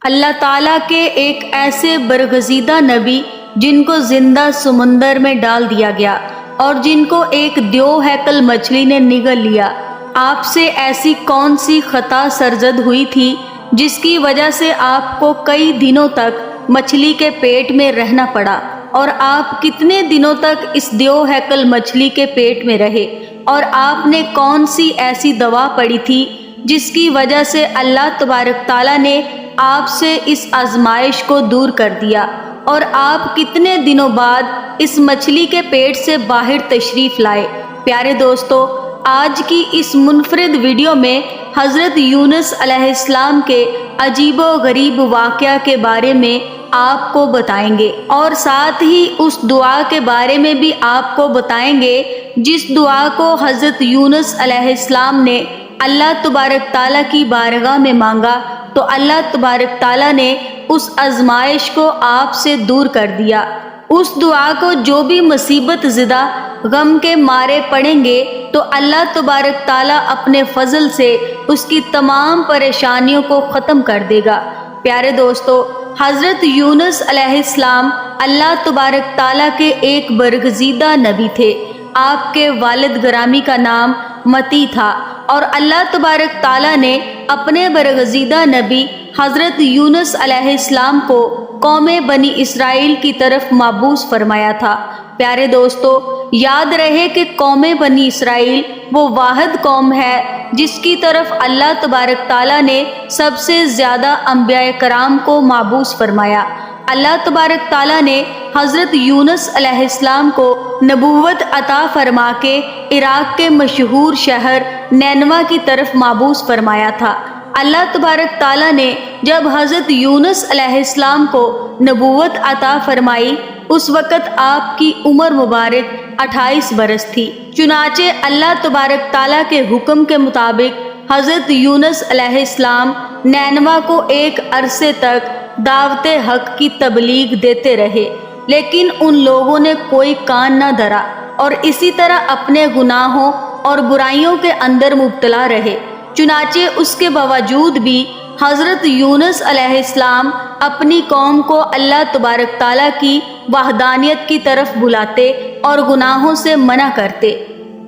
اللہ تعالیٰ کے ایک ایسے برگزیدہ نبی جن کو زندہ سمندر میں ڈال دیا گیا اور جن کو ایک دیو ہیکل مچھلی نے نگل لیا، آپ سے ایسی کون سی خطا سرزد ہوئی تھی جس کی وجہ سے آپ کو کئی دنوں تک مچھلی کے پیٹ میں رہنا پڑا؟ اور آپ کتنے دنوں تک اس دیو ہیکل مچھلی کے پیٹ میں رہے؟ اور آپ نے کون سی ایسی دوا پڑی تھی جس کی وجہ سے اللہ تبارک تعالیٰ نے آپ سے اس آزمائش کو دور کر دیا؟ اور آپ کتنے دنوں بعد اس مچھلی کے پیٹ سے باہر تشریف لائے؟ پیارے دوستو، آج کی اس منفرد ویڈیو میں حضرت یونس علیہ السلام کے عجیب و غریب واقعہ کے بارے میں آپ کو بتائیں گے، اور ساتھ ہی اس دعا کے بارے میں بھی آپ کو بتائیں گے جس دعا کو حضرت یونس علیہ السلام نے اللہ تبارک تعالیٰ کی بارگاہ میں مانگا تو اللہ تبارک تعالیٰ نے اس آزمائش کو آپ سے دور کر دیا۔ اس دعا کو جو بھی مصیبت زدہ غم کے مارے پڑھیں گے تو اللہ تبارک تعالیٰ اپنے فضل سے اس کی تمام پریشانیوں کو ختم کر دے گا۔ پیارے دوستو، حضرت یونس علیہ السلام اللہ تبارک تعالیٰ کے ایک برگزیدہ نبی تھے۔ آپ کے والد گرامی کا نام متی تھا، اور اللہ تبارک تعالیٰ نے اپنے برگزیدہ نبی حضرت یونس علیہ السلام کو قوم بنی اسرائیل کی طرف مبعوث فرمایا تھا۔ پیارے دوستو، یاد رہے کہ قوم بنی اسرائیل وہ واحد قوم ہے جس کی طرف اللہ تبارک تعالیٰ نے سب سے زیادہ انبیاء کرام کو مبعوث فرمایا۔ اللہ تبارک تعالیٰ نے حضرت یونس علیہ السلام کو نبوت عطا فرما کے عراق کے مشہور شہر نینوا کی طرف مبعوث فرمایا تھا۔ اللہ تبارک تعالیٰ نے جب حضرت یونس علیہ السلام کو نبوت عطا فرمائی، اس وقت آپ کی عمر مبارک 28 برس تھی۔ چنانچہ اللہ تبارک تعالیٰ کے حکم کے مطابق حضرت یونس علیہ السلام نینوا کو ایک عرصے تک دعوت حق کی تبلیغ دیتے رہے، لیکن ان لوگوں نے کوئی کان نہ دھرا اور اسی طرح اپنے گناہوں اور برائیوں کے اندر مبتلا رہے۔ چنانچہ اس کے باوجود بھی حضرت یونس علیہ السلام اپنی قوم کو اللہ تبارک تعالیٰ کی وحدانیت کی طرف بلاتے اور گناہوں سے منع کرتے،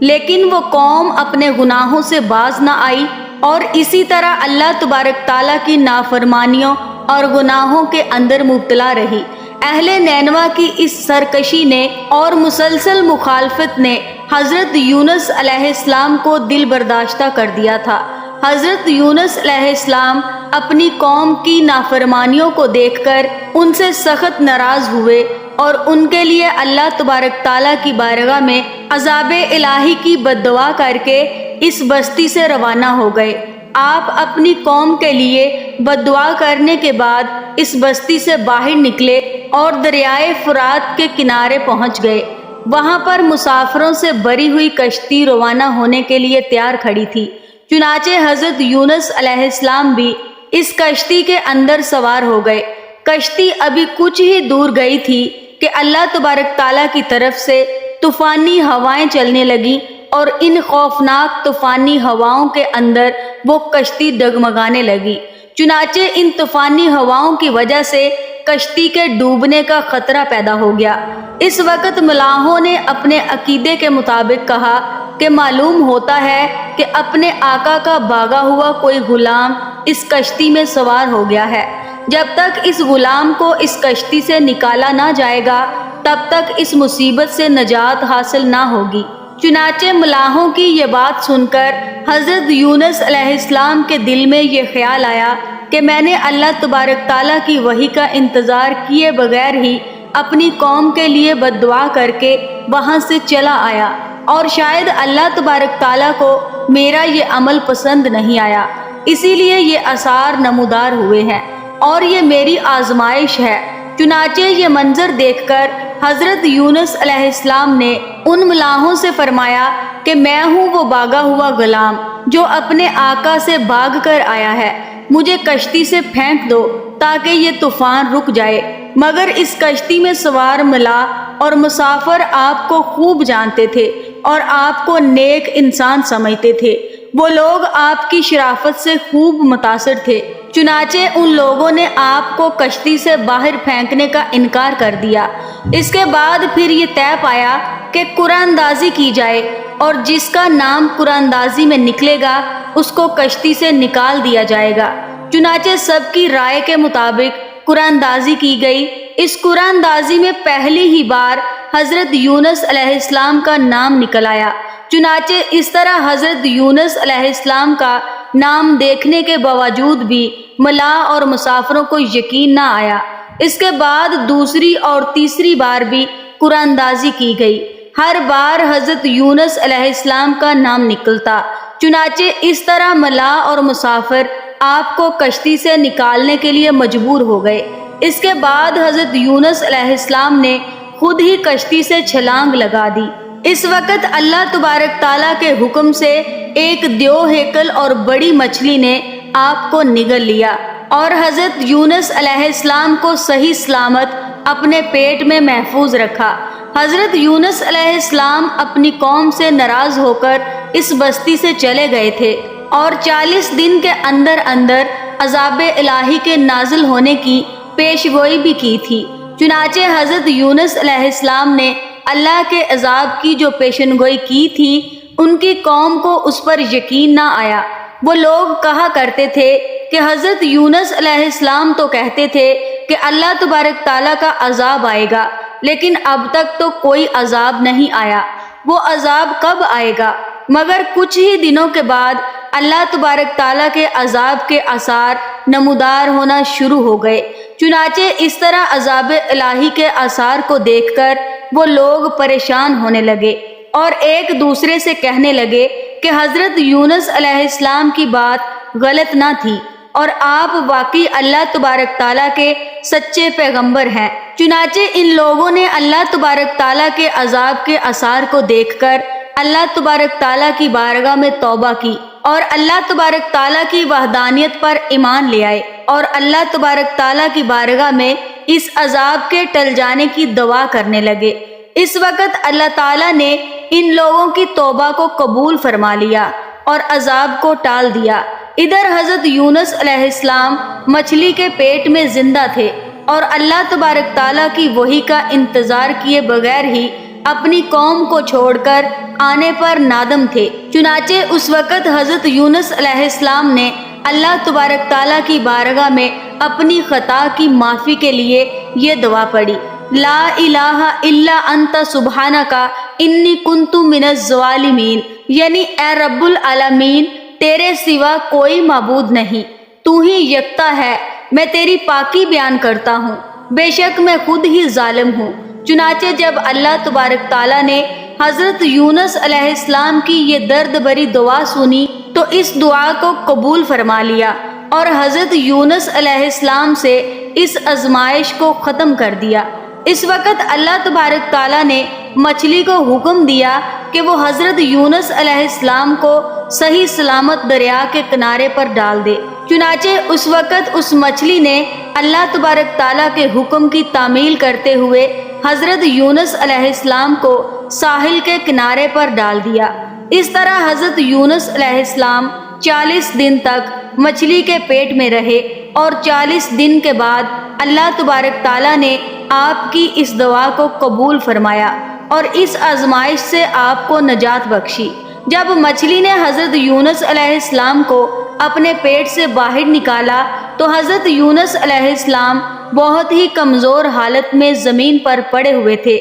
لیکن وہ قوم اپنے گناہوں سے باز نہ آئی اور اسی طرح اللہ تبارک تعالیٰ کی نافرمانیوں اور گناہوں کے اندر مبتلا رہی۔ اہل نینوا کی اس سرکشی نے اور مسلسل مخالفت نے حضرت یونس علیہ السلام کو دل برداشتہ کر دیا تھا۔ حضرت یونس علیہ السلام اپنی قوم کی نافرمانیوں کو دیکھ کر ان سے سخت ناراض ہوئے اور ان کے لیے اللہ تبارک تعالیٰ کی بارگاہ میں عذاب الہی کی بد دعا کر کے اس بستی سے روانہ ہو گئے۔ آپ اپنی قوم کے لیے بد دعا کرنے کے بعد اس بستی سے باہر نکلے اور دریائے فرات کے کنارے پہنچ گئے۔ وہاں پر مسافروں سے بھری ہوئی کشتی روانہ ہونے کے لیے تیار کھڑی تھی۔ چنانچہ حضرت یونس علیہ السلام بھی اس کشتی کے اندر سوار ہو گئے۔ کشتی ابھی کچھ ہی دور گئی تھی کہ اللہ تبارک تعالیٰ کی طرف سے طوفانی ہوائیں چلنے لگیں، اور ان خوفناک طوفانی ہواؤں کے اندر وہ کشتی ڈگمگانے لگی۔ چنانچہ ان طوفانی ہواؤں کی وجہ سے کشتی کے ڈوبنے کا خطرہ پیدا ہو گیا۔ اس وقت ملاحوں نے اپنے عقیدے کے مطابق کہا کہ معلوم ہوتا ہے کہ اپنے آقا کا بھاگا ہوا کوئی غلام اس کشتی میں سوار ہو گیا ہے۔ جب تک اس غلام کو اس کشتی سے نکالا نہ جائے گا تب تک اس مصیبت سے نجات حاصل نہ ہوگی۔ چنانچہ ملاحوں کی یہ بات سن کر حضرت یونس علیہ السلام کے دل میں یہ خیال آیا کہ میں نے اللہ تبارک تعالیٰ کی وحی کا انتظار کیے بغیر ہی اپنی قوم کے لیے بد دعا کر کے وہاں سے چلا آیا، اور شاید اللہ تبارک تعالیٰ کو میرا یہ عمل پسند نہیں آیا، اسی لیے یہ آثار نمودار ہوئے ہیں اور یہ میری آزمائش ہے۔ چنانچہ یہ منظر دیکھ کر حضرت یونس علیہ السلام نے ان ملاحوں سے فرمایا کہ میں ہوں وہ بھاگا ہوا غلام جو اپنے آقا سے بھاگ کر آیا ہے، مجھے کشتی سے پھینک دو تاکہ یہ طوفان رک جائے۔ مگر اس کشتی میں سوار ملاح اور مسافر آپ کو خوب جانتے تھے اور آپ کو نیک انسان سمجھتے تھے۔ وہ لوگ آپ کی شرافت سے خوب متاثر تھے، چنانچہ ان لوگوں نے آپ کو کشتی سے باہر پھینکنے کا انکار کر دیا۔ اس کے بعد پھر یہ طے پایا کہ قرآن اندازی کی جائے، اور جس کا نام قرآن اندازی میں نکلے گا اس کو کشتی سے نکال دیا جائے گا۔ چنانچہ سب کی رائے کے مطابق قرآن اندازی کی گئی۔ اس قرآن اندازی میں پہلی ہی بار حضرت یونس علیہ السلام کا نام نکل آیا۔ چنانچہ اس طرح حضرت یونس علیہ السلام کا نام دیکھنے کے باوجود بھی ملاح اور مسافروں کو یقین نہ آیا۔ اس کے بعد دوسری اور تیسری بار بھی قرآن اندازی کی گئی۔ ہر بار حضرت یونس علیہ السلام کا نام نکلتا۔ چنانچہ اس طرح ملاح اور مسافر آپ کو کشتی سے نکالنے کے لیے مجبور ہو گئے۔ اس کے بعد حضرت یونس علیہ السلام نے خود ہی کشتی سے چھلانگ لگا دی۔ اس وقت اللہ تبارک تعالیٰ کے حکم سے ایک دیو ہیکل اور بڑی مچھلی نے آپ کو نگل لیا اور حضرت یونس علیہ السلام کو صحیح سلامت اپنے پیٹ میں محفوظ رکھا۔ حضرت یونس علیہ السلام اپنی قوم سے ناراض ہو کر اس بستی سے چلے گئے تھے اور 40 دن کے اندر اندر عذاب الہی کے نازل ہونے کی پیش گوئی بھی کی تھی۔ چنانچہ حضرت یونس علیہ السلام نے اللہ کے عذاب کی جو پیشن گوئی کی تھی، ان کی قوم کو اس پر یقین نہ آیا۔ وہ لوگ کہا کرتے تھے کہ حضرت یونس علیہ السلام تو کہتے تھے کہ اللہ تبارک تعالیٰ کا عذاب آئے گا، لیکن اب تک تو کوئی عذاب نہیں آیا۔ وہ عذاب کب آئے گا؟ مگر کچھ ہی دنوں کے بعد اللہ تبارک تعالیٰ کے عذاب کے آثار نمودار ہونا شروع ہو گئے۔ چنانچہ اس طرح عذاب الہی کے آثار کو دیکھ کر وہ لوگ پریشان ہونے لگے اور ایک دوسرے سے کہنے لگے کہ حضرت یونس علیہ السلام کی بات غلط نہ تھی اور آپ واقعی اللہ تبارک تعالیٰ کے سچے پیغمبر ہیں۔ چنانچہ ان لوگوں نے اللہ تبارک تعالیٰ کے عذاب کے آثار کو دیکھ کر اللہ تبارک تعالیٰ کی بارگاہ میں توبہ کی اور اللہ تبارک تعالیٰ کی وحدانیت پر ایمان لے آئے اور اللہ تبارک تعالیٰ کی بارگاہ میں اس عذاب کے ٹل جانے کی دعا کرنے لگے۔ اس وقت اللہ تعالیٰ نے ان لوگوں کی توبہ کو قبول فرما لیا اور عذاب کو ٹال دیا۔ ادھر حضرت یونس علیہ السلام مچھلی کے پیٹ میں زندہ تھے اور اللہ تبارک تعالیٰ کی وحی کا انتظار کیے بغیر ہی اپنی قوم کو چھوڑ کر آنے پر نادم تھے۔ چنانچہ اس وقت حضرت یونس علیہ السلام نے اللہ تبارک تعالیٰ کی بارگاہ میں اپنی خطا کی معافی کے لیے یہ دعا پڑھی، لا الہ الا انت سبحانک انی کنت من الظالمین، یعنی اے رب العالمین تیرے سوا کوئی معبود نہیں، تو ہی یکتا ہے، میں تیری پاکی بیان کرتا ہوں، بے شک میں خود ہی ظالم ہوں۔ چنانچہ جب اللہ تبارک تعالیٰ نے حضرت یونس علیہ السلام کی یہ درد بھری دعا سنی تو اس دعا کو قبول فرما لیا اور حضرت یونس علیہ السلام سے اس آزمائش کو ختم کر دیا۔ اس وقت اللہ تبارک تعالیٰ نے مچھلی کو حکم دیا کہ وہ حضرت یونس علیہ السلام کو صحیح سلامت دریا کے کنارے پر ڈال دے۔ چنانچہ اس وقت اس مچھلی نے اللہ تبارک تعالیٰ کے حکم کی تعمیل کرتے ہوئے حضرت یونس علیہ السلام کو ساحل کے کنارے پر ڈال دیا۔ اس طرح حضرت یونس علیہ السلام 40 دن تک مچھلی کے پیٹ میں رہے اور 40 دن کے بعد اللہ تبارک تعالیٰ نے آپ کی اس دعا کو قبول فرمایا اور اس آزمائش سے آپ کو نجات بخشی۔ جب مچھلی نے حضرت یونس علیہ السلام کو اپنے پیٹ سے باہر نکالا تو حضرت یونس علیہ السلام بہت ہی کمزور حالت میں زمین پر پڑے ہوئے تھے۔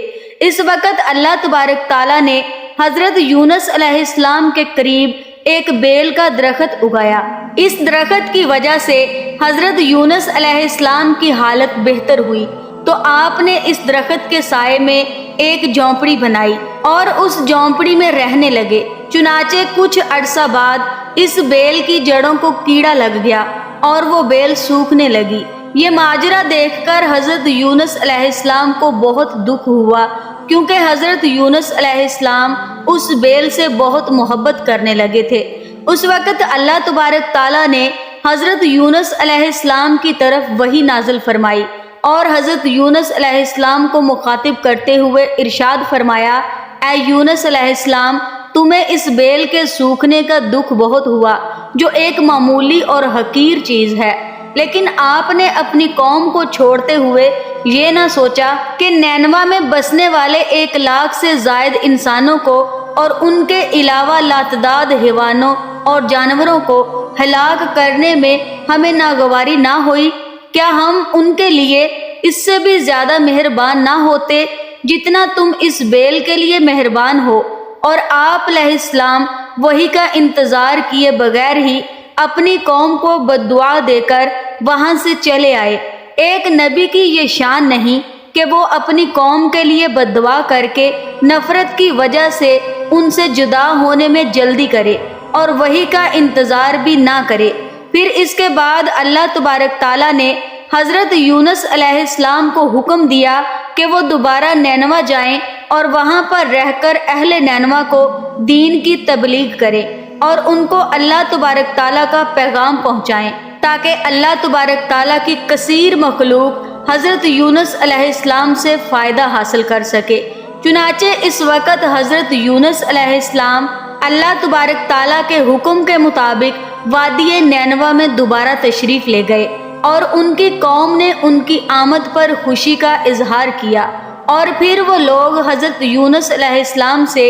اس وقت اللہ تبارک تعالیٰ نے حضرت یونس علیہ السلام کے قریب ایک بیل کا درخت اگایا۔ اس درخت کی وجہ سے حضرت یونس علیہ السلام کی حالت بہتر ہوئی تو آپ نے اس درخت کے سائے میں ایک جھونپڑی بنائی اور اس جھونپڑی میں رہنے لگے۔ چنانچہ کچھ عرصہ بعد اس بیل کی جڑوں کو کیڑا لگ گیا اور وہ بیل سوکھنے لگی۔ یہ ماجرا دیکھ کر حضرت یونس علیہ السلام کو بہت دکھ ہوا کیونکہ حضرت یونس علیہ السلام اس بیل سے بہت محبت کرنے لگے تھے۔ اس وقت اللہ تبارک تعالیٰ نے حضرت یونس علیہ السلام کی طرف وحی نازل فرمائی اور حضرت یونس علیہ السلام کو مخاطب کرتے ہوئے ارشاد فرمایا، اے یونس علیہ السلام تمہیں اس بیل کے سوکھنے کا دکھ بہت ہوا جو ایک معمولی اور حقیر چیز ہے، لیکن آپ نے اپنی قوم کو چھوڑتے ہوئے یہ نہ سوچا کہ نینوا میں بسنے والے 1,00,000 سے زائد انسانوں کو اور ان کے علاوہ لاتعداد حیوانوں اور جانوروں کو ہلاک کرنے میں ہمیں ناگواری نہ ہوئی؟ کیا ہم ان کے لیے اس سے بھی زیادہ مہربان نہ ہوتے جتنا تم اس بیل کے لیے مہربان ہو؟ اور آپ علیہ السلام وحی کا انتظار کیے بغیر ہی اپنی قوم کو بددعا دے کر وہاں سے چلے آئے۔ ایک نبی کی یہ شان نہیں کہ وہ اپنی قوم کے لیے بددعا کر کے نفرت کی وجہ سے ان سے جدا ہونے میں جلدی کرے اور وحی کا انتظار بھی نہ کرے۔ پھر اس کے بعد اللہ تبارک تعالیٰ نے حضرت یونس علیہ السلام کو حکم دیا کہ وہ دوبارہ نینوا جائیں اور وہاں پر رہ کر اہل نینوا کو دین کی تبلیغ کریں اور ان کو اللہ تبارک تعالیٰ کا پیغام پہنچائیں، تاکہ اللہ تبارک تعالیٰ کی کثیر مخلوق حضرت یونس علیہ السلام سے فائدہ حاصل کر سکے۔ چنانچہ اس وقت حضرت یونس علیہ السلام اللہ تبارک تعالیٰ کے حکم کے مطابق وادی نینوا میں دوبارہ تشریف لے گئے اور ان کی قوم نے ان کی آمد پر خوشی کا اظہار کیا، اور پھر وہ لوگ حضرت یونس علیہ السلام سے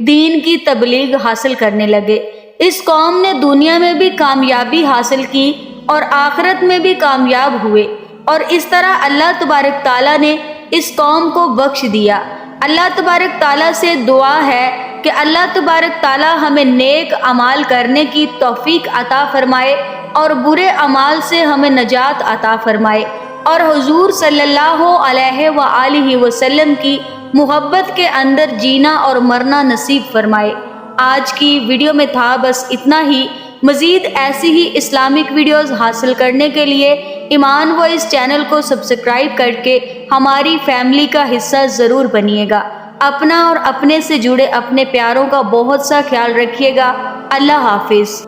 دین کی تبلیغ حاصل کرنے لگے۔ اس قوم نے دنیا میں بھی کامیابی حاصل کی اور آخرت میں بھی کامیاب ہوئے، اور اس طرح اللہ تبارک تعالیٰ نے اس قوم کو بخش دیا۔ اللہ تبارک تعالیٰ سے دعا ہے کہ اللہ تبارک تعالیٰ ہمیں نیک اعمال کرنے کی توفیق عطا فرمائے اور برے اعمال سے ہمیں نجات عطا فرمائے، اور حضور صلی اللہ علیہ وآلہ وسلم کی محبت کے اندر جینا اور مرنا نصیب فرمائے۔ آج کی ویڈیو میں تھا بس اتنا ہی۔ مزید ایسی ہی اسلامک ویڈیوز حاصل کرنے کے لیے ایمان وائس چینل کو سبسکرائب کر کے ہماری فیملی کا حصہ ضرور بنیے گا۔ اپنا اور اپنے سے جڑے اپنے پیاروں کا بہت سا خیال رکھیے گا۔ اللہ حافظ۔